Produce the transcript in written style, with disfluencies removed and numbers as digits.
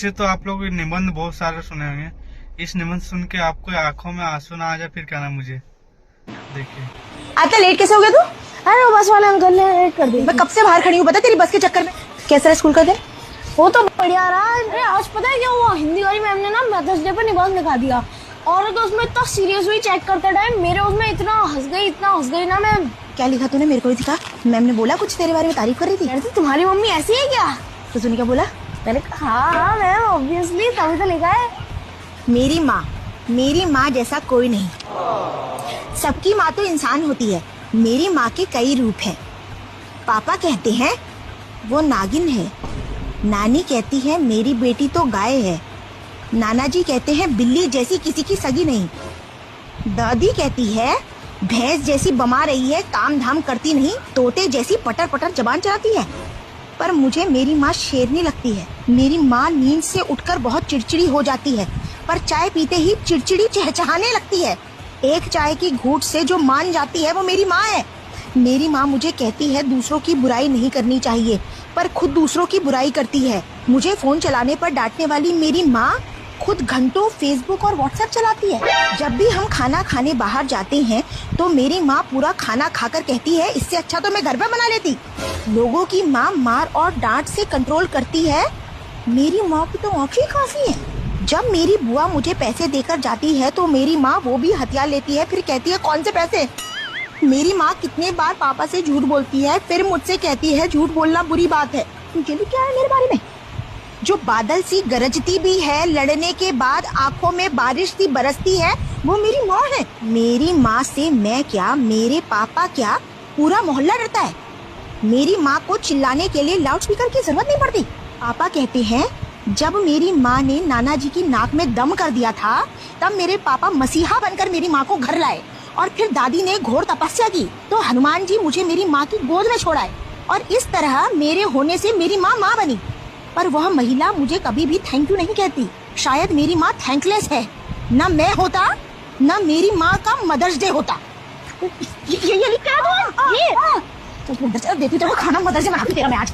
इससे तो आप लोग निबंध बहुत सारे सुने होंगे। इस निबंध सुन के आपको आंखों में आंसू ना आ जाए फिर कहना मुझे। देखिए आता लेट कैसे हो गया तू? अरे वो बस वाले अंकल ने लेट कर दी। मैं कब से बाहर खड़ी हूँ, पता तेरी बस के चक्कर में। कैसा रहा स्कूल का दिन? वो तो बढ़िया रहा। अरे आज पता है क्या हुआ, हिंदी वाली मैम ने ना मदर्स डे पर निबंध लिखा दिया और तो उसमें इतना सीरियस हुई चेक करते टाइम मेरे उसमें इतना हंस गई ना मैं। क्या लिखा तूने? मेरे को भी दिखा। मैम ने बोला कुछ तेरे बारे में, तारीफ कर रही थी। तुम्हारी मम्मी ऐसी है क्या? तो तूने क्या बोला? मैंने कहा हाँ मैम ऑब्वियसली, तभी तो लिखा है। मेरी माँ जैसा कोई नहीं। सबकी माँ तो इंसान होती है, मेरी माँ के कई रूप हैं। पापा कहते हैं वो नागिन है, नानी कहती है मेरी बेटी तो गाय है, नाना जी कहते हैं बिल्ली जैसी किसी की सगी नहीं, दादी कहती है भैंस जैसी बमा रही है, काम धाम करती नहीं, तोते जैसी पटर पटर जबान चलाती है। पर मुझे मेरी माँ शेरनी लगती है। मेरी माँ नींद से उठकर बहुत चिड़चिड़ी हो जाती है, पर चाय पीते ही चिड़चिड़ी चहचहाने लगती है। एक चाय की घूंट से जो मान जाती है वो मेरी माँ है। मेरी माँ मुझे कहती है दूसरों की बुराई नहीं करनी चाहिए, पर खुद दूसरों की बुराई करती है। मुझे फोन चलाने पर डांटने वाली मेरी माँ खुद घंटों फेसबुक और व्हाट्सएप चलाती है। जब भी हम खाना खाने बाहर जाते हैं तो मेरी माँ पूरा खाना खाकर कहती है इससे अच्छा तो मैं घर पे बना लेती। लोगों की माँ मार और डांट से कंट्रोल करती है, मेरी माँ की तो आँखें काफी है। जब मेरी बुआ मुझे पैसे देकर जाती है तो मेरी माँ वो भी हथियार लेती है, फिर कहती है कौन से पैसे। मेरी माँ कितने बार पापा से झूठ बोलती है, फिर मुझसे कहती है झूठ बोलना बुरी बात है। तुझे भी क्या है मेरे बारे में? जो बादल सी गरजती भी है, लड़ने के बाद आंखों में बारिश सी बरसती है, वो मेरी माँ है। मेरी माँ से मैं क्या, मेरे पापा क्या, पूरा मोहल्ला डरता है। मेरी माँ को चिल्लाने के लिए लाउडस्पीकर की जरूरत नहीं पड़ती। पापा कहते हैं जब मेरी माँ ने नाना जी की नाक में दम कर दिया था तब मेरे पापा मसीहा बनकर मेरी माँ को घर लाए, और फिर दादी ने घोर तपस्या की तो हनुमान जी मुझे मेरी माँ की गोद में छोड़ाए, और इस तरह मेरे होने से मेरी माँ माँ बनी। पर वह महिला मुझे कभी भी थैंक यू नहीं कहती। शायद मेरी माँ थैंकलेस है। न मैं होता न मेरी माँ का मदर्स डे होता। ये लिख क्या दो? ये तो देती तो खाना मदर्स डे बना के तेरा मैं आज